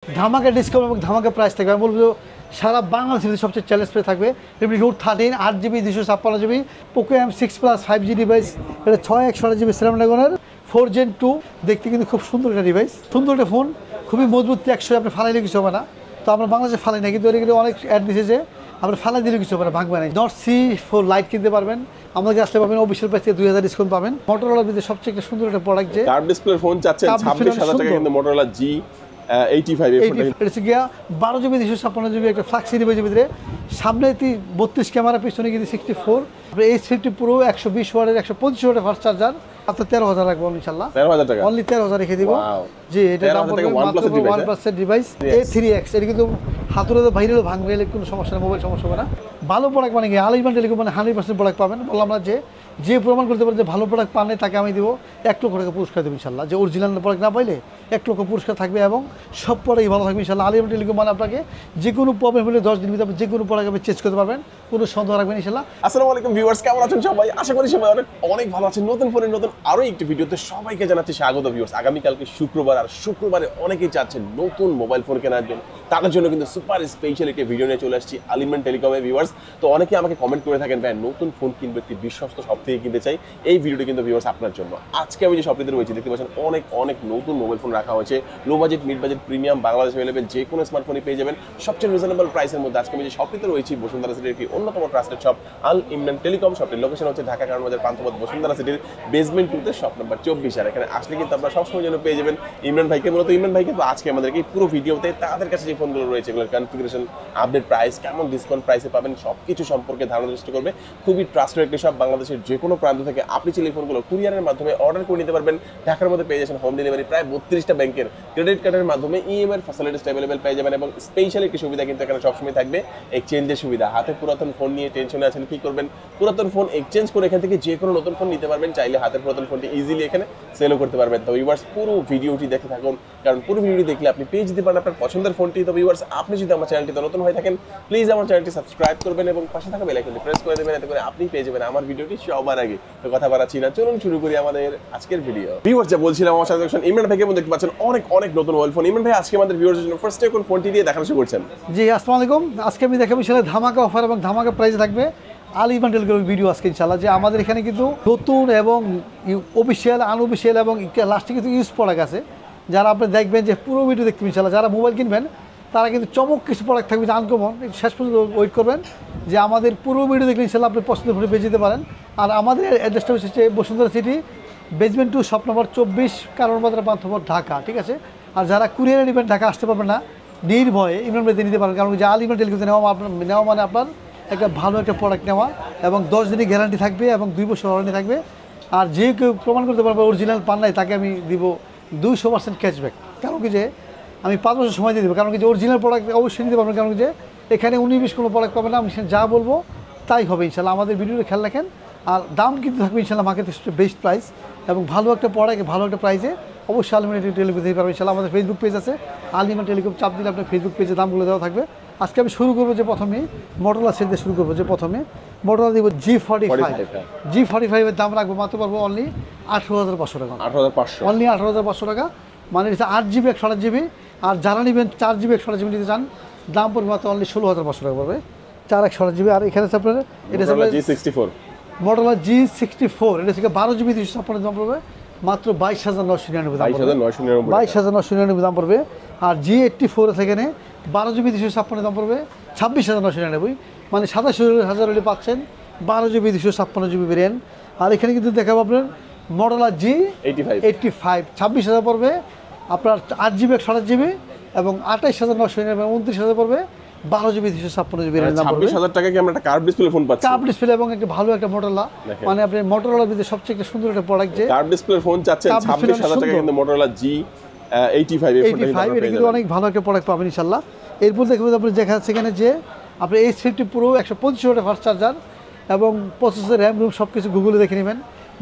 ধামাকা ডিসকাউন্ট এবং ধামাকা প্রাইস থাকবে। আমি বলবো সারা বাংলাদেশের সবচেয়ে চ্যালেঞ্জ প্রাইস থাকবে। এমনি note 13 8GB 256GB Poco M6 plus 5G device, এটা 6128GB স্ন্যাপড্রাগনের 4 Gen 2। দেখতে কিন্তু খুব সুন্দর একটা ডিভাইস, সুন্দর একটা ফোন, খুবই মজবুত, টেকসই, আপনি ফালাইলে কিছু হবে না। তো আমরা বাংলাদেশে ফালাই না, কিন্তু এগুলো অনেক অ্যাড দিচ্ছে যে আমরা ফালাই দিলে কিছু হবে না, ভাঙবে না। নট C4 লাইট কিনতে পারবেন, আমাদের আসলে পাবেন অফিসিয়াল প্রাইস থেকে 2000 ডিসকাউন্ট পাবেন। মোটরোলার ভিতরে সবচেয়ে একটা সুন্দর একটা প্রোডাক্ট যে কার্ভ ডিসপ্লে ফোন চাচ্ছেন 26000 টাকা, কিন্তু মোটরোলা G85 এই ফোনটা এটা গিয়া 12GB 256GB একটা ফ্ল্যাগশিপ ডিভাইসের ভিতরে, সামনে 32 ক্যামেরা, পিছনে কিন্তু 64। H50 Pro 120 ওয়াটের 125 ওয়াটের ফাস্ট চার্জার, আপনার 13000 রাখবো ইনশাআল্লাহ। 13000 টাকা, অনলি 13000 রেখে দিব। জি, এটা দাম পড়বে মাত্র OnePlus ডিভাইস A3X। এটা কিন্তু হাতুড়ে ভাইরাল ভাঙবে, কোনো সমস্যা নেই, মোবাইল সমস্যা হবে না। ভালো প্রোডাক্ট মানে কি আলিমান টেলিকম মানে 100% প্রোডাক্ট পাবেন। বললাম না যে প্রমাণ করতে পারে যে ভালো প্রোডাক্ট পান তাকে আমি দিব 1 লক্ষ টাকা পুরস্কার দেবো ইনশাল্লাহ। যে অরিজিনাল প্রোডাক্ট না পাইলে 1 লক্ষ পুরস্কার থাকবে এবং সব প্রোডাক্টই ভালো থাকবে ইনশাল্লাহ। আলিমান টেলিকম মানে আপনাকে যে কোনো প্রবলেম হলে 10 দিনের ভিতরে যে কোনো প্রোডাক্ট আপনি চেঞ্জ করতে পারবেন, কোনো সন্দেহ রাখবেন ইনশাল্লাহ। আসসালামু আলাইকুম ভিউয়ার্স, কেমন আছেন সবাই? আশা করি সবাই অনেক ভালো আছেন। নতুন ফোনের নতুন আরো একটি ভিডিওতে সবাইকে জানাচ্ছি স্বাগত ভিউয়ার্স। আগামীকালকে শুক্রবার, আর শুক্রবারে অনেকেই চাচ্ছেন নতুন মোবাইল ফোন কেনার জন্য, তাদের জন্য কিন্তু সুপার স্পেশাল একটি ভিডিও নিয়ে চলে আসছি আলিমান টেলিকমের ভিউয়ার্স। তো অনেকে আমাকে কমেন্ট করে থাকেন, ভাই নতুন ফোন কিনবো, একটি বিশ্বস্ত শপ থেকে কিনতে চাই। এই ভিডিওটি কিন্তু ভিউয়ার্স আপনার জন্য। আজকে আমি যে শপটিতে রয়েছি দেখতে পাচ্ছেন অনেক নতুন মোবাইল ফোন রাখা হয়েছে। Low budget, mid budget, premium, Bangladesh available যে কোনো স্মার্টফোনই পেয়ে যাবেন সবচেয়ে রিজনেবল প্রাইসের মধ্যে। আজকে আমি যে শপটিতে রয়েছি বসুন্ধরা সিটির একটি অন্যতম ট্রাস্টেড শপ আল ইমরান টেলিকম। শপটির লোকেশন হচ্ছে ঢাকা কারণ বাজার পান্থপথ বসুন্ধরা সিটির বেসমেন্ট 2তে শপ নাম্বার 24। আর এখানে আসলে কিন্তু আপনারা সবসময় জন্য পেয়ে যাবেন ইমরান ভাইকে। মূলত ইমরান ভাইকে তো আজকে আমাদেরকে এই পুরো ভিডিওতে তাদের কাছে যে ফোনগুলো রয়েছে এগুলোর কনফিগারেশন, আপডেট প্রাইস, কেমন ডিসকাউন্ট প্রাইসে পাবেন সবকিছু সম্পর্কে ধারণা চেষ্টা করবে। খুবই ট্রাস্টেড একটি শপ, বাংলাদেশের যে কোনো প্রান্ত থেকে আপনি চাইলে এই ফোনগুলো কুরিয়ারের মাধ্যমে অর্ডার করে নিতে পারবেন। ঢাকার মধ্যে পেয়ে যাচ্ছেন হোম ডেলিভারি, প্রায় 32টা ব্যাংকের ক্রেডিট কার্ডের মাধ্যমে ইএমআই ফ্যাসিলিটিস অ্যাভেলেবেল পেয়ে যাবেন। এবং স্পেশাল একটি সুবিধা কিন্তু এখানে সবসময় থাকবে, এক্সচেঞ্জের সুবিধা। হাতে পুরাতন ফোন নিয়ে টেনশনে আছেন কি করবেন, পুরাতন ফোন এক্সচেঞ্জ করে এখান থেকে যে কোনো নতুন ফোন নিতে পারবেন। চাইলে হাতের পুরাতন ফোনটি ইজিলি এখানে সেলও করতে পারবেন। তো ভিউয়ার্স পুরো ভিডিওটি দেখে থাকুন, কারণ পুরো ভিডিওটি দেখলে আপনি পেয়ে যেতে পারেন আপনার পছন্দের ফোনটি। তো ভিউয়ার্স আপনি যদি আমার চ্যানেলটিতে নতুন হয়ে থাকেন প্লিজ আমার চ্যানেলটি সাবস্ক্রাইব করবেন এবং পাশে থাকা বেল আইকনটি প্রেস করে দেবেন, এতে করে আপনি পেয়ে যাবেন আমার ভিডিওটি সবার আগে। তো কথা বাড়াচ্ছি না, চলুন শুরু করি আমাদের আজকের ভিডিও। ভিউয়ার্স যা বলছিলাম, আমার সাথে ইমরান ভাইকে দেখতে পাচ্ছেন অনেক নতুন মোবাইল ফোন। ইমরান ভাই আজকে আমাদের ভিউয়ার্সের জন্য ফার্স্টে কোন ফোনটি দিয়ে দেখানো শুরু করছেন? জি, আসসালামু আলাইকুম। আজকে আমি দেখাবো ইনশাআল্লাহ ধামাকা অফার এবং ধামাকা প্রাইসে থাকবে আলিমান টেলিকমের ভিডিও আজকে ইনশাআল্লাহ। যে আমাদের এখানে কিন্তু নতুন এবং অফিসিয়াল, আনঅফিসিয়াল এবং লাস্টে কিন্তু ইউজ প্রোডাক্ট আছে, যারা আপনি দেখবেন যে পুরো ভিডিও দেখতে ইনশাআল্লাহ। যারা মোবাইল কিনবেন তারা কিন্তু চমক কিছু প্রোডাক্ট থাকবে যে আনকমন, শেষ পর্যন্ত ওয়েট করবেন যে আমাদের পুরো ভিডিও দেখলে ইনশাআল্লাহ আপনি পছন্দের ফোনে পেয়ে যেতে পারেন। আর আমাদের অ্যাড্রেসটা হচ্ছে Bashundhara city basement 2 shop number 24 কারণ বাজার পান্থপথ ঢাকা, ঠিক আছে। আর যারা কুরিয়ারে নেবেন ঢাকা আসতে পারবেন না, নির্ভয়ে ইমরান ভাইতে নিতে পারেন, কারণ যে আল ইমরান টেলিকমে নেওয়া মানে আপনার একটা ভালো একটা প্রোডাক্ট নেওয়া এবং 10 দিনের গ্যারান্টি থাকবে এবং 2 বছর ওয়ারেন্টি থাকবে। আর যে কেউ প্রমাণ করতে পারবে অরিজিনাল পান নাই তাকে আমি দিব 200% ক্যাশব্যাক। কারণ কি যে আমি 5 বছর সময় দিয়ে দেবো, কারণ কি যে অরিজিনাল প্রোডাক্ট অবশ্যই নিতে পারবেন। কারণ যে এখানে 19-20 কোনো প্রোডাক্ট পাবেন না, আমি যা বলবো তাই হবে ইনশাল্লাহ। আমাদের ভিডিওটা খেয়াল রাখেন। আর দাম কিন্তু থাকবে ইনশাল্লাহ মার্কেটের বেস্ট প্রাইস এবং ভালো একটা প্রোডাক্ট ভালো একটা প্রাইসে অবশ্যই আলিমান টেলিকম দিতে পারবেন ইনশাল্লাহ। আমাদের ফেসবুক পেজ আছে আলিমান টেলিকম, চাপ দিলে আপনার ফেসবুক পেজে দামগুলো দেওয়া থাকবে। আজকে আমি শুরু করবো যে প্রথমে মোটরোলা সেট দিয়ে শুরু করবো। যে প্রথমে মোটরোলা দিব G45 এর দাম রাখবো মাত্র পারবো অনলি 18,500 টাকা। 18,500 অনলি 18,500 টাকা, মানে এটা 8GB 128GB। আর যারা নেবেন 4GB 128GB নিতে চান দাম পড়বে মাত্র অনলি 16,500 টাকা পড়বে, 4 128GB। আর এখানে আছে আপনার এটা মোটরোলা G64, এটা থেকে 12GB 256 দাম পড়বে মাত্র 22,999 দাম পড়বে, 22,999 দাম পড়বে। আর G84 সেখানে 12GB 256 দাম পড়বে 26,999, মানে 27,000 হলে পাচ্ছেন 12GB 256GB ভেরিয়েন্ট। আর এখানে কিন্তু দেখাবো আপনার মোটরোলা G85 26,000 পড়বে আপনার 8GB 128GB এবং 28,999 এবং 29,000 পড়বে 12GB 256GB ভেরিয়েন্ট দাম পড়বে। 26,000 টাকা কি আমরা একটা কার্ভ ডিসপ্লে ফোন পাচ্ছি? কার্ভ ডিসপ্লে এবং একটা ভালো একটা মোটরোলা, মানে আপনি মোটরোলার ভিতরে সবচেয়ে একটা সুন্দর একটা প্রোডাক্ট যে কার্ভ ডিসপ্লে ফোন চাচ্ছেন 26,000 টাকা, কিন্তু মোটরোলা G85 এটা কিন্তু অনেক ভালো একটা প্রোডাক্ট পাবেন ইনশাআল্লাহ। এরপর দেখবেন আপনি দেখা যাচ্ছে এখানে যে আপনি H50 Pro 125 ওয়াটের ফাস্ট চার্জার এবং প্রসেসর, র্যাম, রুম সব কিছু গুগলে দেখে নেবেন।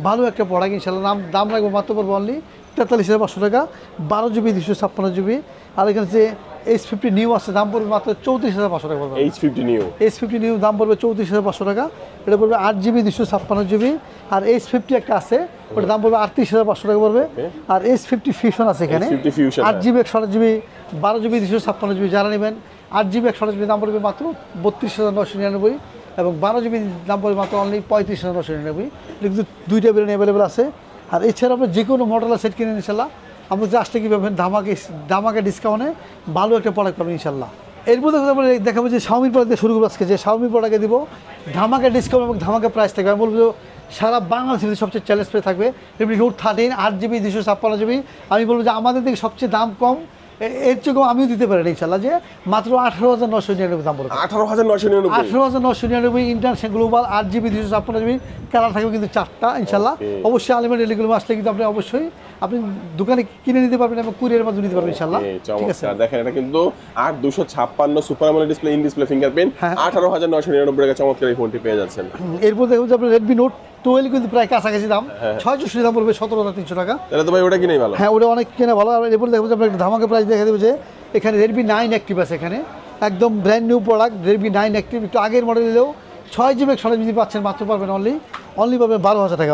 ভালো একটা প্রোডাক্ট ইনশাআল্লাহ। দাম রাখবো মাত্র পড়বো অনলি 43,500 টাকা, 12GB 256GB। আর এখানে যে S50 নিউ আছে, দাম পড়বে মাত্র 34,500 টাকা পড়বে। H50 নিউ S50 নিউ দাম পড়বে 34,500 টাকা। এটা পড়বে 8GB 256GB। আর S50 একটা আছে, ওটার দাম পড়বে 38,500 টাকা পড়বে। আর S50 ফিউশন আছে এখানে, S50 Fusion, 8GB 128GB 12GB 256GB। যারা নেবেন 8GB 128GB দাম পড়বে মাত্র 32,999 এবং 12GB দাম পড়বে মাত্র অনলি 35,999। এটা কিন্তু দুইটা ভেরিয়েন্ট অ্যাভেলেবেল আছে। আর এছাড়া আপনি যে কোনো মডেলের সেট কিনে ইনশাল্লাহ আমরা জাস্ট কি পাবেন ধামাকে ডিসকাউন্টে ভালো একটা প্রোডাক্ট পাবেন ইনশাল্লাহ। এর মধ্যে আমরা দেখাবো যে শাওমির প্রোডাক্ট দিয়ে শুরু করবো আজকে, যে শাওমি প্রোডাক্টে দিব ধামাকা ডিসকাউন্ট এবং ধামাকা প্রাইস থাকবে। আমি বলবো সারা বাংলাদেশের সবচেয়ে চ্যালেঞ্জ প্রাইস থাকবে। Redmi Note 13 8GB 256GB। আমি বলবো যে আমাদের থেকে সবচেয়ে দাম কম, এর চেয়েও আমিও দিতে পারি ইনশাল্লাহ, যে মাত্র 18,999 দাম পড়বে। 18,999 18,999 international global 8GB 256GB। Colour থাকবে কিন্তু 4টা ইনশাল্লাহ। অবশ্যই আলিমেন্ট এলিগুলো আসলে কিন্তু আপনি অবশ্যই আপনি দোকানে কিনে নিতে পারবেন এবং কুরিয়ারের মাধ্যমে নিতে পারবেন ইনশাল্লাহ। ঠিক আছে, দেখেন এটা কিন্তু 8256 super AMOLED display in display fingerprint 18,999 টাকা চমৎকার এই ফোনটি পেয়ে যাচ্ছেন। এরপর দেখুন যে আপনার Redmi Note 12 কিন্তু প্রায় কাছাকাছি দাম, 664 দাম পড়বে 17,300 টাকা। তাহলে তো ভাই ওটা কিনেই ভালো। হ্যাঁ, ওটা অনেক কেনা ভালো। আর এরপর দেখবো যে আপনার একটা ধামাকা প্রাইস দেখা দেবো যে এখানে Redmi 9 অ্যাক্টিভ আছে, এখানে একদম brand new product Redmi 9 active. একটু আগের মডেল নিলেও 6GB 128GB পাচ্ছেন, মাত্র পাবেন অনলি পাবেন 12,000 টাকা।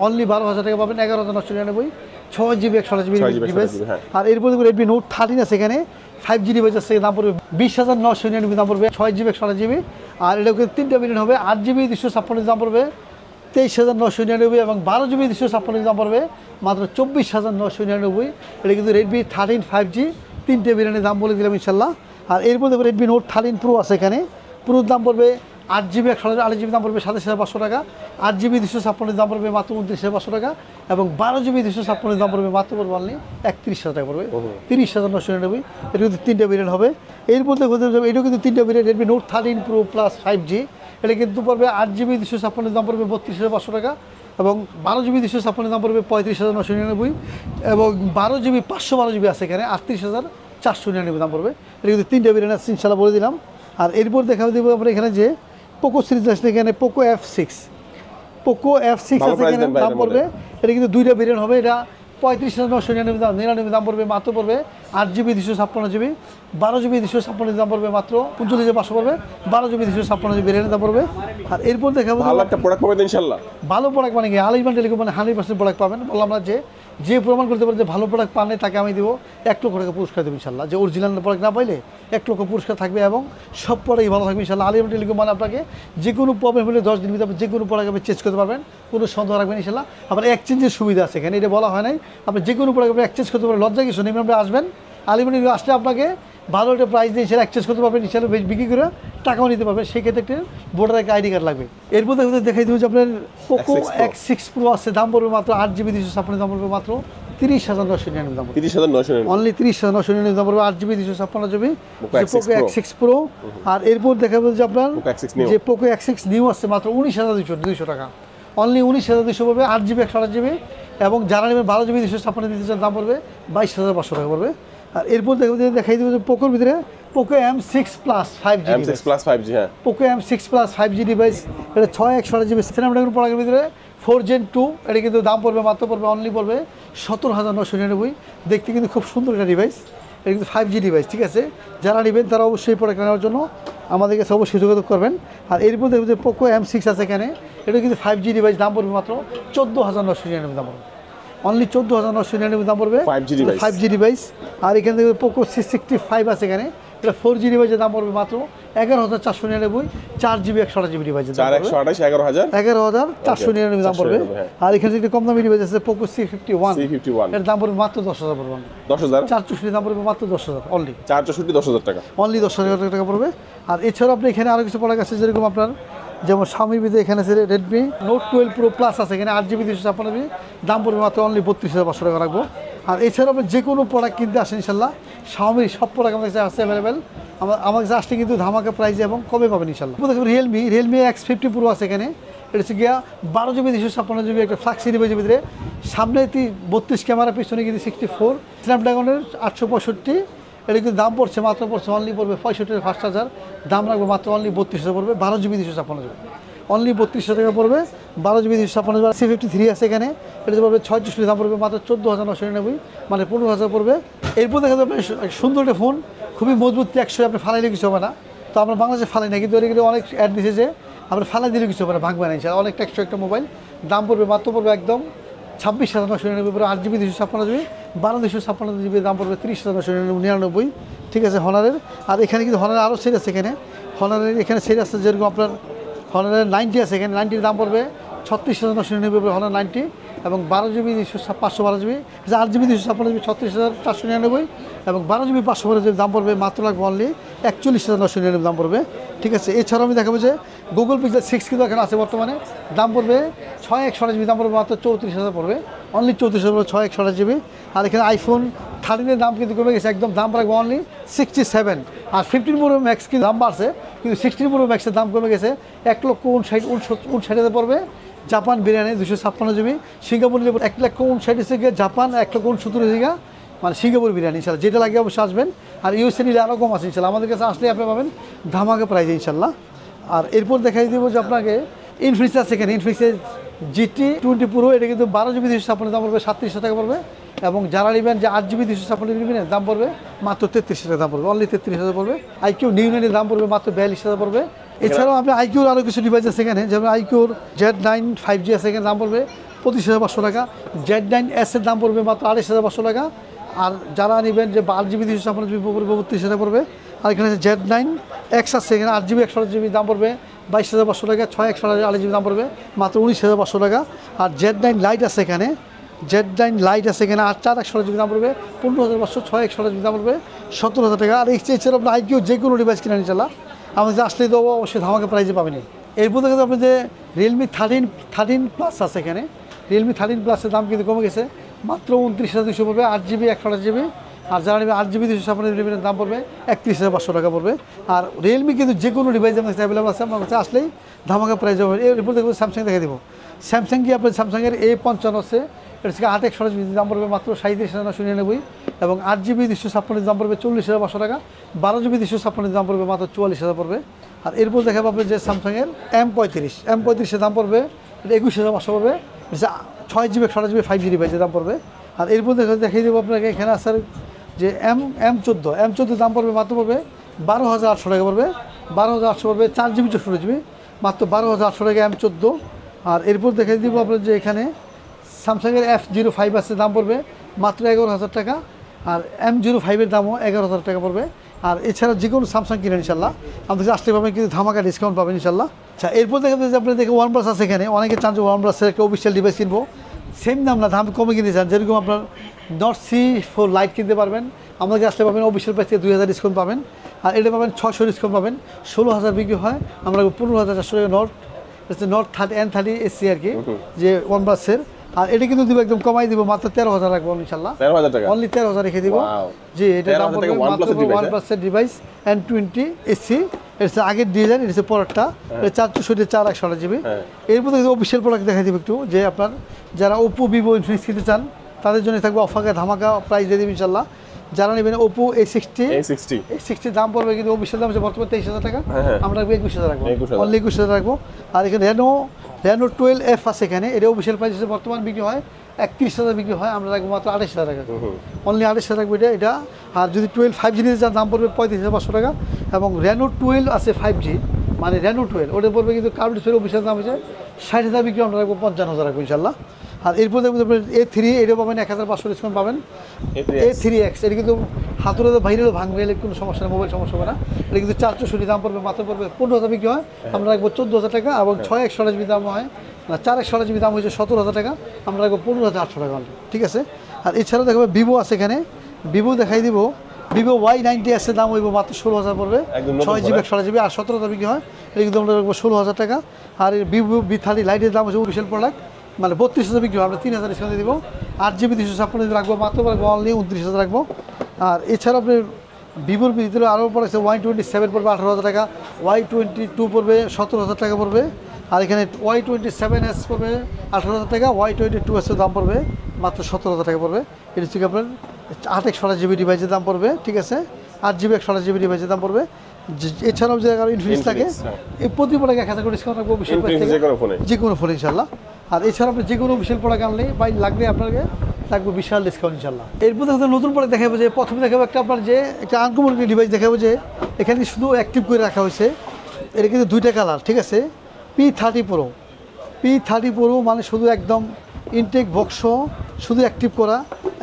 অনলি 12,000 টাকা পাবেন, 11,999 6GB 128GB ডিভাইস। আর এরপর দেখবো Redmi Note 13 আছে, এখানে 5G ডিভাইস আছে, দাম পড়বে 20,999 দাম পড়বে 6GB 128GB। আর এটা তিনটা ভেরিয়েন্ট হবে, 8GB 256 দাম পড়বে 23,999 এবং 12GB 256 দাম পড়বে মাত্র 24,999। এটা কিন্তু Redmi 13 5G তিনটে ভেরিয়েন্টের দাম বলে দিলাম ইনশাল্লাহ। আর এরপর দেখবো Redmi Note 13 Pro আছে, এখানে পুরোর দাম পড়বে 8GB 128GB দাম পড়বে 27,500 টাকা। 8GB 256 দাম পড়বে মাত্র 29,500 টাকা এবং 12GB 256 দাম পড়বে মাত্র পড়বে অনলি 31,000 টাকা পড়বে, 30,999। এটা কিন্তু তিনটা ভেরিয়েন্ট হবে। এরপর দেখো এটাও কিন্তু তিনটা variant Redmi Note 13 Pro Plus 5G। এটা কিন্তু পড়বে 8GB 256 দাম পড়বে 32,500 টাকা এবং 12GB 256 দাম পড়বে 35,999 এবং 12GB 512GB আছে এখানে 38,499 দাম পড়বে। এটা কিন্তু তিনটা ভেরিয়েন্ট আছে ইনশাল্লাহ বলে দিলাম। আর এরপর দেখা দেবো আমরা এখানে যে পোকো সিরিজ আসলে এখানে পোকো F6 আছে, এখানে দাম পড়বে, এটা কিন্তু দুইটা ভেরিয়েন্ট হবে। এটা 35,999 দাম পড়বে, মাত্র পড়বে 8GB 256GB। 12GB 256 দাম পড়বে মাত্র 39,500 পড়বে, 12GB 256GB ভেরিয়েন্টের দাম পড়বে। আর এরপর দেখাবো ভালো একটা প্রোডাক্ট পাবেন ইনশাআল্লাহ। ভালো প্রোডাক্ট মানে কি আলিমান টেলিকম মানে 100% প্রোডাক্ট পাবেন। বললাম না যে প্রমাণ করতে পারে যে ভালো প্রোডাক্ট পানলে তাকে আমি দেবো 1 লক্ষ টাকা পুরস্কার দেবো ইনশাল্লাহ। যে অরিজিনাল প্রোডাক্ট না পাইলে 1 লক্ষ পুরস্কার থাকবে এবং সব প্রোডাক্টই ভালো থাকবে ইনশাল্লাহ। আলিমান টেলিকম মানে আপনাকে যে কোনো প্রবলেম হলে 10 দিনের ভিতরে যে কোনো প্রোডাক্ট আপনি চেঞ্জ করতে পারবেন, কোনো সন্দেহ রাখবেন ইনশাল্লাহ। আবার এক্সচেঞ্জের সুবিধা আছে এখানে, এটা বলা হয় নাই। আপনি যে কোনো প্রোডাক্ট আপনি এক্সচেঞ্জ করতে পারবেন, লজ্জা কিছু নেই। আপনি আসবেন আলিমান টেলিকম আসলে আপনাকে ভালো একটা প্রাইস দিয়ে ইনশাল্লাহ এক্সচেঞ্জ করতে পারবেন, ইনশাল্লাহ বিক্রি করে টাকাও নিতে পারবেন। সেই ক্ষেত্রে একটা ভোটার একটা আইডি কার্ড লাগবে। এরপর দেখাই দেবো যে আপনার পোকো X6 Pro আছে, দাম পড়বে মাত্র 8GB 256 দাম পড়বে মাত্র 30,999 দাম, 30,999 অনলি 30,999 দাম পড়বে 8GB 256GB Poco X6 Pro। আর এরপর দেখাবো যে আপনার যে পোকো X6 নিউ আসছে মাত্র 19,200 টাকা, অনলি 19,200 পড়বে 8GB 128GB এবং যারা নেবেন 12GB 256 দিতে চান দাম পড়বে 22,500 টাকা পড়বে। আর এরপর দেখাই দেবো যে পোকোর ভিতরে Poco M6 Plus 5G M6 Plus 5G, হ্যাঁ Poco M6 Plus 5G device. এটা 6/128GB স্ন্যাপড্রাগন প্রোডাক্টের ভিতরে 4 Gen 2। এটা কিন্তু দাম পড়বে মাত্র পড়বে অনলি পড়বে 17,999। দেখতে কিন্তু খুব সুন্দর একটা ডিভাইস, এটা কিন্তু 5G ডিভাইস। ঠিক আছে, যারা নেবেন তারা অবশ্যই প্রোডাক্ট নেওয়ার জন্য আমাদের কাছে অবশ্যই যোগাযোগ করবেন। আর এরপর দেখবেন যে পোকো M6 আছে এখানে, এটা কিন্তু 5G ডিভাইস, দাম পড়বে মাত্র 14,999 দাম পড়বে, অনলি 14,999 দাম পড়বে 5G ডিভাইস। আর এখানে দেখবেন পোকো C65 আছে এখানে, এটা 4G ডিভাইসের দাম পড়বে মাত্র 11,499, 4GB 128GB ডিভাইসের দাম পড়বে 11,499 দাম পড়বে। আর এখানে একটা কম দামি ডিভাইস আছে পোকো C51, এর দাম পড়বে মাত্র 10,000 পড়বে, 10,000 464 দাম পড়বে মাত্র 10,000, অনলি 10,000 টাকা, অনলি 10,000 টাকা পড়বে। আর এছাড়াও আপনি এখানে আরও কিছু প্রোডাক্ট আছে, যেরকম আপনার যেমন Xiaomi ভিতরে এখানে আছে Redmi Note 12 Pro Plus আছে, এখানে 8GB 256GB দাম পড়বে মাত্র অনলি 32,500 টাকা রাখবো। আর এছাড়াও আপনি যে কোনো প্রোডাক্ট কিনতে আসেন ইনশাল্লাহ Xiaomi সব প্রোডাক্ট আমাদের কাছে আছে অ্যাভেলেবেল, আমার কাছে আসলে কিন্তু ধামাকা প্রাইসে এবং কমে পাবেন ইনশাল্লাহ। দেখুন Realme X50 Pro আছে এখানে, এটা হচ্ছে গিয়া 12GB 256GB একটা ফ্ল্যাগশিপ ডিভাইসের ভিতরে, সামনে 32 ক্যামেরা, পিছনে কিন্তু 64 স্ন্যাপড্রাগনের 865। এটা কিন্তু দাম পড়ছে মাত্র অনলি পড়বে 65,000 দাম রাখবো মাত্র অনলি 32,000 পড়বে, 12GB 256GB। অনলি 32,000 টাকা পড়বে। 12GB 256 C53 আছে এখানে, এটা পড়বে 6GB, দাম পড়বে মাত্র 14,999, মানে 15,000 পড়বে। এরপর দেখা যাবে সুন্দর একটা ফোন, খুবই মজবুত, টেকসই, আপনি ফালাইলে কিছু হবে না। তো আমরা বাংলাদেশে ফালাই না, কিন্তু এগুলো অনেক অ্যাড দিয়েছে যে আমরা ফালাই দিলে কিছু হবে না, ভাঙবে না, অনেক টেকসই একটা মোবাইল। দাম পড়বে মাত্র পড়বে একদম 26,999 পড়বে। 8GB 256GB, 12/256GB, দাম পড়বে 30,999, ঠিক আছে, হনারের। আর এখানে কিন্তু হনারের আরও সেট আছে, হনারের এখানে সেট আছে, যেরকম আপনার হনারের 90 আছে এখানে, 90-র দাম পড়বে 36,999 হনার 90, এবং 12GB 512GB, 8GB 256GB 36,499, এবং 12GB 512GB দাম পড়বে মাত্র লাগবে অনলি 41,999 দাম পড়বে, ঠিক আছে। এছাড়াও আমি দেখাবো যে গুগল পিক্সেল 6 কিন্তু এখানে আছে বর্তমানে, দাম পড়বে 6/128GB, দাম পড়বে মাত্র 34,000 পড়বে, অনলি 34,000 পড়বে 6/128GB। আর এখানে আইফোন 13-এর দাম কিন্তু কমে গেছে, একদম দাম রাখবো অনলি 67। আর 15 Pro Max কিন্তু দাম বাড়ছে, কিন্তু 16 Pro Maxের দাম কমে গেছে, 1,59,000 পড়বে। জাপান বিরিয়ানি 256GB, সিঙ্গাপুর 1,59,000 থেকে জাপান 1,69,000, মানে সিঙ্গাপুর বিরিয়ানি ইনশাল্লাহ, যেটা লাগে অবশ্যই আসবেন। আর ইউএসএ নিলে আরও কম আছে ইনশাল্লাহ, আমাদের কাছে আসলে আপনি পাবেন ধামাকা প্রাইজে ইনশাল্লাহ। আর এরপর দেখাই দেবো যে আপনাকে ইনফিনিক্স আছে এখানে, ইনফিনিক্সের GT20 Pro, এটা কিন্তু 12GB 256 দাম পড়বে 37,000 টাকা পড়বে, এবং যারা নেবেন যে 8GB 256 নেবেন দাম পড়বে মাত্র 33,000 টাকা দাম পড়বে, অনলি 33,000 পড়বে। IQ নিউ9-এর দাম পড়বে মাত্র 42,000 পড়বে। এছাড়াও আপনি IQর আরও কিছু ডিভাইস আছে এখানে, যেমন IQর Z9 5G আছে এখানে, দাম পড়বে 25,500 টাকা। Z9S এর দাম পড়বে মাত্র 28,500 টাকা। আর যারা নেবেন যে 8GB 256GB পড়বে 32,000 পড়বে। আর এখানে Z9X আছে এখানে, 8GB 128GB দাম পড়বে 22,500 টাকা। 6/128GB দাম পড়বে মাত্র 19,500 টাকা। আর Z9 Lite আছে এখানে, Z9 Lite আছে এখানে, 4/128GB দাম পড়বে 15,500, 6/128GB দাম পড়বে 17,000 টাকা। আর এছাড়া আপনার IQ যে কোনো ডিভাইস কিনে ইনশাল্লাহ আমাদের আসলে তো অবশ্যই ধামাকা প্রাইজে পাবেন। এরপর দেখা যাবে যে Realme 13 Plus আছে এখানে, Realme 13 Plus-এর দাম কিন্তু কমে গেছে, মাত্র 29,200 পড়বে, 8GB 128GB। আর যারা নেবে 8GB 256GB দাম পড়বে 31,500 টাকা পড়বে। আর Realme কিন্তু যে কোনো ডিভাইস আমাদের কাছে অ্যাভেলেবল আছে, আমার কাছে আসলেই ধামাকা প্রাইজ হবে। এরপর দেখবো স্যামসাং দেখে দেবো। স্যামসাং কি আপনার স্যামসাংয়ের A55 আছে, এটা থেকে 8/128GB দাম পড়বে মাত্র 37,999, এবং 8GB 256 দাম পড়বে 40,500 টাকা। 12GB 256 দাম পড়বে মাত্র 44,000 পড়বে। আর এরপর দেখা পাবে যে স্যামসাংয়ের M35-এর দাম পড়বে 21,500 পড়বে, 6GB 128GB 5G ডিভাইসের দাম পড়বে। আর এরপর দেখিয়ে দেবো আপনাকে এখানে আসার যে M14 দাম পড়বে মাত্র পড়বে 12,800 টাকা পড়বে, 12,800 পড়বে। 4GB 64GB মাত্র 12,800 টাকা M14। আর এরপর দেখিয়ে দেবো আপনার যে এখানে স্যামসাংয়ের F05 আছে, দাম পড়বে মাত্র 11,000 টাকা। আর M05-এর দামও 11,000 টাকা পড়বে। আর এছাড়া যে কোনো স্যামসাং কিনেন ইনশাল্লাহ আমাদের কাছে আসতে পাবেন, কিন্তু ধামাকা ডিসকাউন্ট পাবেন ইনশাল্লাহ। আচ্ছা, এরপর দেখা যাচ্ছে আপনি দেখে OnePlus আছে এখানে, অনেকে চান যে OnePlus-এর একটা অফিসিয়াল ডিভাইস কিনবো, সেম দাম না, দাম কমে কিনতে চান, যেরকম আপনার Nord C4 Lite কিনতে পারবেন, আমাদের আসলে পাবেন অফিসিয়াল প্রাইস থেকে 2,000 ডিসকাউন্ট পাবেন। আর এটা পাবেন 600 ডিসকাউন্ট পাবেন, 16,000 বিক্রি হয়, আমরা 15,400 টাকা Nord N30 SC আর কি, যে OnePlus-এর। আর এটা কিন্তু দিব একদম কমাই দিব, মাত্র 13,000 রাখবো ইনশাল্লাহ, 13,000 টাকা, অনলি 13,000 রেখে দিব। জি, এটা দাম পড়বে মাত্র OnePlus-এর ডিভাইস N20 SC, এটা আগের ডিজাইন, এটা পরেরটা, এটা 464 4/128GB। এরপর অফিসিয়াল প্রোডাক্ট দেখাই দিব একটু, যে আপনার যারা Oppo, Vivo, Infinix কিনতে চান তাদের জন্য থাকবে অফারে ধামাকা প্রাইস দিয়ে দিব ইনশাল্লাহ। যারা নেবেন Oppo A60 দাম পড়বে কিন্তু অফিসিয়াল দাম হচ্ছে বর্তমানে 23,000 টাকা, আমরা 21,000 রাখবো, অনলি 21,000 রাখবো। আর এখানে Reno 12F আছে এখানে, এটা অফিসিয়াল প্রাইস হচ্ছে বর্তমান বিক্রি হয় 31,000 বিক্রি হয়, আমরা রাখবো মাত্র 28,000 টাকা, অনলি 28,000 রাখবো এটা। আর যদি 12 5G নিতে চান দাম পড়বে 35,500 টাকা। এবং Reno 12 আছে 5G, মানে Reno 12, ওটা পড়বে কিন্তু কার্ড ডিসপ্লে অফিসিয়াল দাম হচ্ছে 60,000 বিক্রি, আমরা রাখবো 55,000 রাখবো ইনশাল্লাহ। আর এরপর দেখবেন A3, এটা পাবেন 1,500 ডিসকাউন্ট পাবেন। A3X এটা কিন্তু হাতুড়ে ভাইরেও ভাঙবে, কোনো সমস্যা নেই, মোবাইল সমস্যা হবে না। এটা কিন্তু 464 দাম পড়বে, মাত্র পড়বে 15,000 বিক্রি হয়, আমরা রাখবো 14,000 টাকা। এবং 6/128GB দাম হয়, 4/128GB দাম হয়েছে 17,000 টাকা, আমরা রাখবো 15,800 টাকা, ঠিক আছে। আর এছাড়াও দেখবে Vivo আছে এখানে, Vivo দেখাই দিব। Vivo Y90 দাম হইব মাত্র 16,000 পড়বে, 6GB 128GB, আর 17,000 বিক্রি হয়, এটা কিন্তু আমরা রাখবো 16,000 টাকা। আর Vivo V30 Lite-এর দাম হচ্ছে অফিসিয়াল প্রোডাক্ট, মানে 32,000 বিক্রি হয়, আমরা 3,000 ডিসকাউন্ট দিব। 8GB 256 রাখবো, মাত্র অনলি 29,000 রাখবো। আর এছাড়া আপনি Vivoর ভিতরে আরও পড়েছে Y27 পড়বে 18,000 টাকা, Y22 পড়বে 17,000 টাকা পড়বে। আর এখানে Y27s পড়বে 18,000 টাকা, Y22s-এর দাম পড়বে মাত্র 17,000 টাকা পড়বে। এটা হচ্ছে আপনার 8/128GB ডিভাইসের দাম পড়বে, ঠিক আছে। 8GB 128GB ডিভাইসের দাম পড়বে। এছাড়াও যে কারো ইনফিনিক্স থাকে এই প্রতি প্রোডাক্ট 1000 করে ডিসকাউন্ট রাখবো বিশেষ প্রাইস থেকে যে কোনো ফোনে ইনশাআল্লাহ। আর এছাড়া আপনি যে কোনো বিশাল প্রোডাক্ট আনলেই ভাই লাগবে আপনাকে লাগবে বিশাল ডিসকাউন্ট ইনশাআল্লাহ। এরপর দেখো নতুন প্রোডাক্ট দেখাবো যে প্রথমে দেখাবো একটা আপনার যে একটা আনকমন ডিভাইস দেখাবো যে এখানে শুধু অ্যাক্টিভ করে রাখা হয়েছে। এটা কিন্তু 2টা কালার, ঠিক আছে। P30 Pro মানে শুধু একদম ইনটেক বক্স শুধু অ্যাক্টিভ করা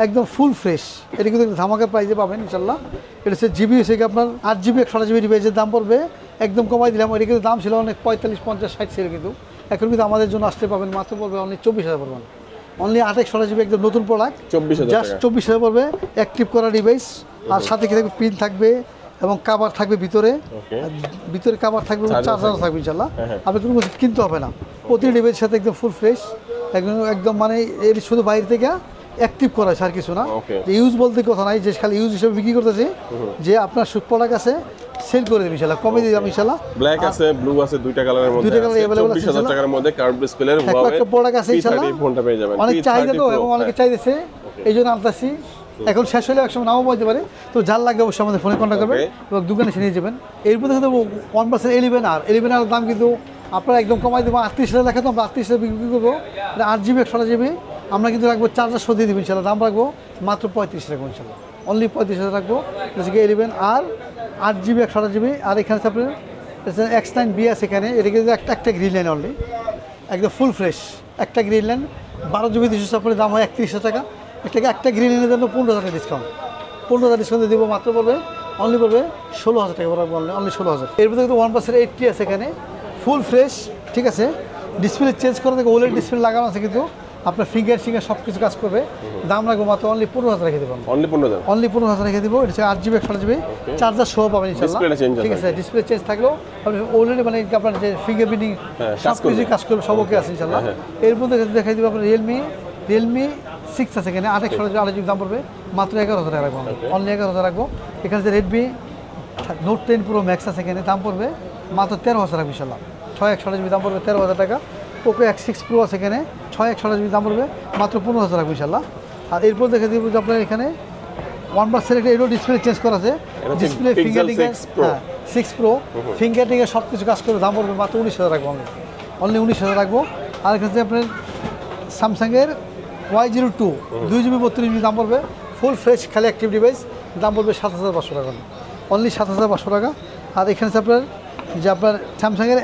একদম ফুল ফ্রেশ। এটা কিন্তু ধামাকা প্রাইসে পাবেন ইনশাল্লাহ। এটা হচ্ছে জিবি হচ্ছে আপনার 8GB 128GB ডিভাইসের দাম পড়বে একদম কমাই দিলাম। এটা কিন্তু দাম ছিল অনেক 45, 50, 60 ছিল, কিন্তু এখন কিন্তু আমাদের জন্য আসতে পাবেন মাত্র পড়বে অনলি 24,000 পড়বেন। অনলি 8 128GB একদম নতুন প্রোডাক্ট 24,000 জাস্ট 24,000 পড়বে অ্যাক্টিভ করা ডিভাইস। আর সাথে কি থাকবে পিন থাকবে এবং কাভার থাকবে ভিতরে কাভার থাকবে, চার্জারও থাকবে ইনশাল্লাহ। আপনি কোনো কিছু কিনতে হবে না, প্রতি ডিভাইসের সাথে একদম ফুল ফ্রেশ একদম মানে এর শুধু বাইরে থেকে অ্যাক্টিভ করা আর কিছু না। ইউজ বলতে কথা নাই যে খালি ইউজ হিসেবে বিক্রি করতেছি, যে আপনার প্রোডাক্ট আছে সেল করে দেব ইনশাআল্লাহ, কমে দিয়ে যাবো ইনশাআল্লাহ। ব্ল্যাক আছে, ব্লু আছে, দুইটা কালারের মধ্যে, দুইটা কালার अवेलेबल আছে 24,000 টাকার মধ্যে কার্ভ ডিসপ্লে এর হুয়াওয়ে একটা প্রোডাক্ট আছে ইনশাআল্লাহ। ফোনটা পেয়ে যাবেন, অনেক চাহিদা তো এবং অনেকে চাইতেছে এইজন্য আনতাছি। এখন শেষ হলে একসময় নাও বলতে পারে, তো যার লাগবে অবশ্যই আমাদের ফোনে কন্ট্যাক্ট করবেন এবং দোকানে এসে নিয়ে যাবেন। এরপর দেখতে পাবো OnePlus 11R দাম কিন্তু আপনারা একদম কমাই দেবো 38,000 টাকা, তো আমরা 38,000 বিক্রি করবো। 8GB 128GB আমরা কিন্তু রাখবো চার্জার সহ দিয়ে দেবো ইনশাআল্লাহ। দাম রাখবো মাত্র 35,000 রাখবো ইনশাআল্লাহ, অনলি 35,000 রাখবো। হচ্ছে 11R 8GB 128GB। আর এখানে আপনার X9B আছে এখানে, এটা কিন্তু একটা গ্রিন লাইন অনলি একদম ফুল ফ্রেশ একটা গ্রিন লাইন 12GB 256 দাম হয় 31,000 টাকা। একটা গ্রিন লাইনের জন্য 15,000 টাকা ডিসকাউন্ট, 15,000 ডিসকাউন্ট দেবো মাত্র পড়বে অনলি পড়বে 16,000 টাকা পড়বে অনলি 16,000। এরপর কিন্তু OnePlus 80 আছে এখানে ফুল ফ্রেশ, ঠিক আছে। ডিসপ্লে চেঞ্জ করে দেখো ওলেড ডিসপ্লে লাগানো আছে, কিন্তু আপনার ফিঙ্গার সব কিছু কাজ করবে। দাম রাখবো মাত্র অনলি 15,000 রেখে দেবো, অনলি 15,000 রেখে দেবো। এটা 8GB 128GB চার্জার সহ পাবেন ইনশাআল্লাহ, ঠিক আছে। ডিসপ্লে চেঞ্জ থাকলেও আপনি ওলেড মানে আপনার যে ফিঙ্গার প্রিন্টিং সব কিছু কাজ করবে, সব ওকে আছে ইনশাআল্লাহ। এর মধ্যে দেখাই দেবো আপনার রিয়েলমি 6 আছে এখানে 8 128GB দাম পড়বে মাত্র 11,000 টাকা রাখবো, অনলি 11,000 রাখবো। এখানে যে Redmi Note 10 Pro Max আছে এখানে দাম পড়বে মাত্র 13,000 রাখবো ইনশাআল্লাহ, 6 128GB দাম পড়বে 13,000 টাকা। Poco X6 Pro আছে এখানে 6 128GB দাম পড়বে মাত্র 15,000 রাখবো ইনশাআল্লাহ। আর এরপর দেখে দিব যে আপনার এখানে OnePlus একটা এরও ডিসপ্লে চেঞ্জ করা আছে, ডিসপ্লে ফিঙ্গারিং 6 Pro ফিঙ্গারিং সব কিছু কাজ করে দাম পড়বে মাত্র 19,000 রাখবো, অনলি 19,000 রাখবো। আর এখানে আপনার স্যামসাংয়ের Y02 2GB 32GB দাম পড়বে ফুল ফ্রেশ খালি অ্যাক্টিভ ডিভাইস, দাম পড়বে 7,500 টাকা, অনলি 7,500 টাকা। আর এখানে আপনার যে আপনার স্যামসাংয়ের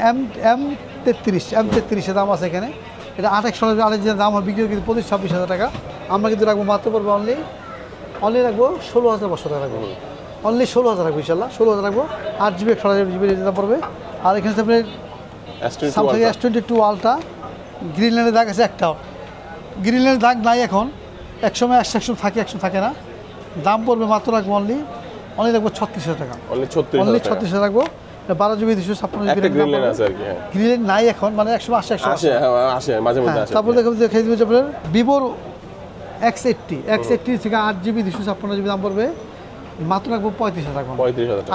M33 দাম আছে এখানে, এটা 8 128GB যে দাম হয় বিক্রি কিন্তু 25-26,000 টাকা। আমরা কিন্তু রাখবো মাত্র পড়বো অনলি রাখবো 16,500 টাকা রাখবো, অনলি 16,000 রাখবো ইনশাআল্লাহ, 16,000 রাখবো। 8GB 128GB দাম পড়বে। আর এখানে আপনার স্যামসাং S22 Ultra গ্রিন লাইনের দাগ আছে একটা, গ্রিন লাইনের দাগ নাই এখন, একসময় আসছে একসময় থাকে না। দাম পড়বে মাত্র রাখবো অনলি রাখবো 36,000 টাকা, অনলি 36,000 রাখবো। 12GB 256GB গ্রিন লাইন নাই এখন, মানে একসময় আসে মাঝে মধ্যে আসে। তারপর দেখে দেবো আপনার ভিভোর X80 থেকে 8GB 256GB দাম পড়বে মাত্র রাখবো 35,000 টাকা,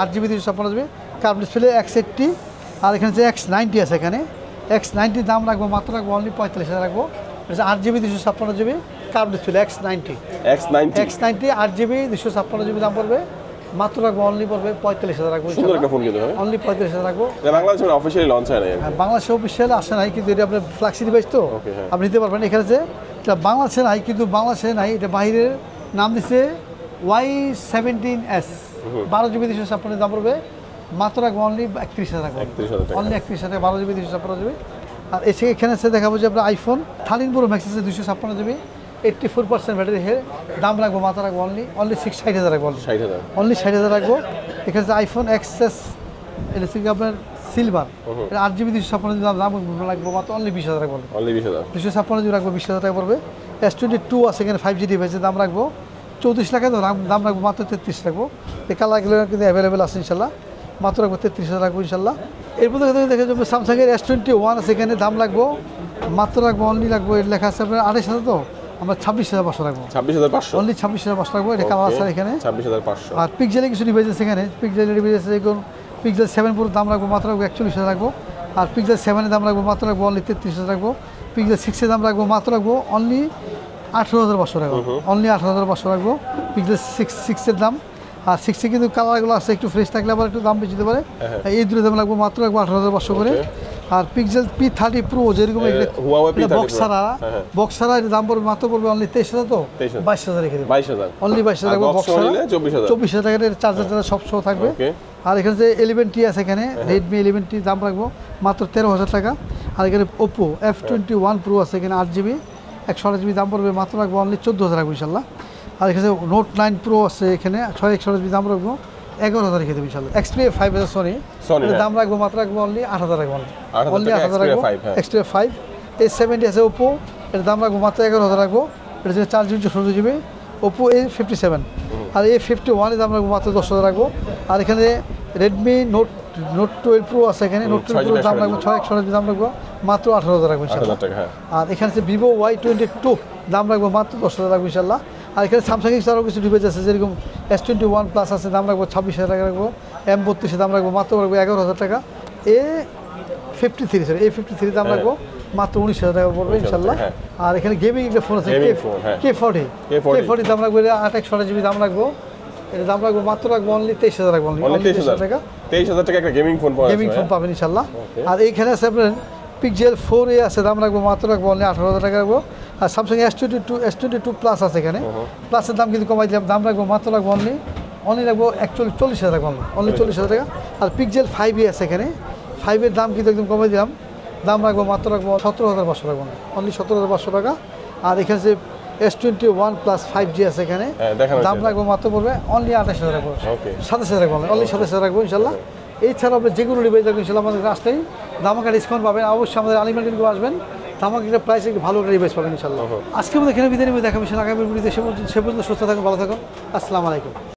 8GB 256GB curve display X80। আর এখানে যে X90 আছে এখানে X90 দাম রাখবো মাত্র রাখবো অনলি 45,000 রাখবো। 8GB 256GB curve display X90 8GB 256GB দাম পড়বে মাত্র রাখবো অনলি পড়বে 45,000 রাখবো, অনলি 45,000 রাখবো। বাংলাদেশে অফিশিয়ালি লঞ্চ হয় না, বাংলাদেশে অফিশিয়ালি আসে নাই, কিন্তু এটা আপনার ফ্ল্যাক্সি ডিভাইস তো আপনি নিতে পারবেন। এখানে যে এটা বাংলাদেশে নাই, কিন্তু বাংলাদেশে নাই, এটা বাইরের নাম দিচ্ছে Y17S 12GB 256GB দাম পড়বে মাত্র রাখবো অনলি 31,000 রাখবো, অনলি 31,000 12GB 256GB। আর এখানে এসে দেখাবো যে আপনার iPhone 13 Pro Max আছে 256GB 84% ব্যাটারি দাম রাখবো মাত্র রাখবো অনলি 60,000 রাখবো, অনলি 60,000 রাখবো। এখানে যে iPhone XS এটা থেকে আপনার সিলভার 8GB 256GB দাম রাখবো মাত্র অনলি 20,000 রাখবো, 256GB রাখবো 20,000 টাকা পড়বে। S22 আছে এখানে 5G ডিভাইসের দাম রাখবো 34 টাকা, দাম রাখবো মাত্র 33 রাখবো। এই কালারগুলো কিন্তু অ্যাভেলেবেল আছে ইনশাল্লাহ, মাত্র রাখবো 33,000 রাখবো ইনশাল্লাহ। এরপর দেখে যাবে স্যামসাংয়ের S21 আছে এখানে দাম রাখবো মাত্র রাখবো অনলি রাখবো, এর লেখা আছে আপনার 28,000, তো আমরা 26,500 রাখবো, 26,500 অনলি 26,500 রাখবো। এটা কালার আছে এখানে 26,500। আর পিক্সেলের কিছু ডিভাইস আছে এখানে, পিক্সেলের ডিভাইস আছে এখন পিক্সেল 7 Pro দাম রাখবো মাত্র রাখবো 41,000 রাখবো। আর পিক্সেল 7 এর দাম রাখবো মাত্র রাখবো অনলি 33,000 রাখবো। পিক্সেল 6 এর দাম রাখবো মাত্র রাখবো অনলি 18,500 রাখবো, অনলি 18,500 রাখবো পিক্সেল 6 এর দাম। আর 60 কিন্তু কালারগুলো আছে একটু ফ্রেশ থাকলে আবার একটু দাম বেশি দিতে পারে। এই দুটো দাম লাগবে মাত্র 18,500 করে। আর পিক্সেল P30 Pro যেরকম Huawei P30 Pro, বক্সারা বক্সারা এর দাম পড়বে মাত্র পড়বে অনলি 23,000 তো 22,000 রেখে দেব। 22,000 অনলি 22,000 রাখবো বক্সারা 24,000 টাকার চার্জার সব সহ থাকবে। আর এখানে যে 11T আছে এখানে Redmi 11T দাম রাখবো মাত্র 13,000 টাকা। আর এখানে Oppo F21 Pro আছে এখানে 8GB 128GB দাম পড়বে মাত্র রাখবো অনলি 14,000 রাখবো ইনশাল্লাহ। আর এখানে Note 9 Pro আছে এখানে 128GB দাম রাখবো 11,000 রেখে দেবো ইনশাল্লাহ। Xperia 5 আছে সনি দাম রাখবো মাত্র রাখবো অনলি 8,000 রাখবো অনলি 8,000 রাখবো। Xperia 5 A70 আছে Oppo এর দাম রাখবো মাত্র 11,000 রাখবো। এটা হচ্ছে 4GB 16GB Oppo A57 আর A51 এর দাম রাখবো মাত্র 10,000 রাখবো। আর এখানে Redmi Note 12 Pro আছে এখানে Note 12 Pro দাম রাখবো 6,128 দাম রাখবো মাত্র 18,000 রাখবো ইনশাআল্লাহ। আর এখানে আছে Vivo Y22 দাম রাখবো মাত্র 10,000 রাখবো ইনশাআল্লাহ। আর এখানে স্যামসাং এর আরও কিছু ডিভাইস আছে যেরকম S21 Plus আছে দাম রাখবো 26,000 টাকা রাখবো। M32 দাম রাখবো মাত্র রাখবো 11,000 টাকা। A53 দাম রাখবো মাত্র 19,000 টাকা পড়বে ইনশাআল্লাহ। আর এখানে গেমিং একটা ফোন আছে K40 দাম রাখবো 8/128GB দাম রাখবো। এর দাম রাখবো মাত্র রাখবো অনলি 23,000 রাখবো অনলি 23,000 টাকা। 23,000 টাকা একটা গেমিং ফোন পাবেন ইনশাআল্লাহ। আর এইখানে আছে আপনার Pixel 4a আছে দাম রাখবো মাত্র রাখবো অনলি 18,000 টাকা রাখবো। আর Samsung S22 Plus আছে এখানে প্লাসের দাম কিন্তু কমাই দিলাম দাম রাখবো মাত্র রাখবো অনলি রাখবো 40,000 রাখবো অনলি 40,000 টাকা। আর Pixel 5a আছে এখানে 5 এর দাম কিন্তু একদম কমাই দিলাম দাম রাখবো মাত্র রাখবো 17,500 রাখবো অনলি 17,500 টাকা। আর এখানে যে S21 Plus 5G আছে এখানে দাম রাখবো মাত্র পড়বে অনলি 28,000 রাখবো 27,000 রাখবো অনলি 27,000 রাখবো ইনশাল্লাহ। এছাড়াও আপনি যেগুলো ডিভাইস রাখবেন ইনশাল্লাহ আমাদের আসলেই ধামাকা ডিসকাউন্ট পাবেন। অবশ্যই আমাদের আলিমার্কেটে আসবেন ধামাকা একটা প্রাইসে ভালো একটা ডিভাইস পাবেন ইনশাল্লাহ। আজকে আমাদের এখানে বিদায় নেবে দেখাবেন আগামী ভিডিওতে সে পর্যন্ত সুস্থ থাকুন ভালো থাকুন আসসালামু আলাইকুম।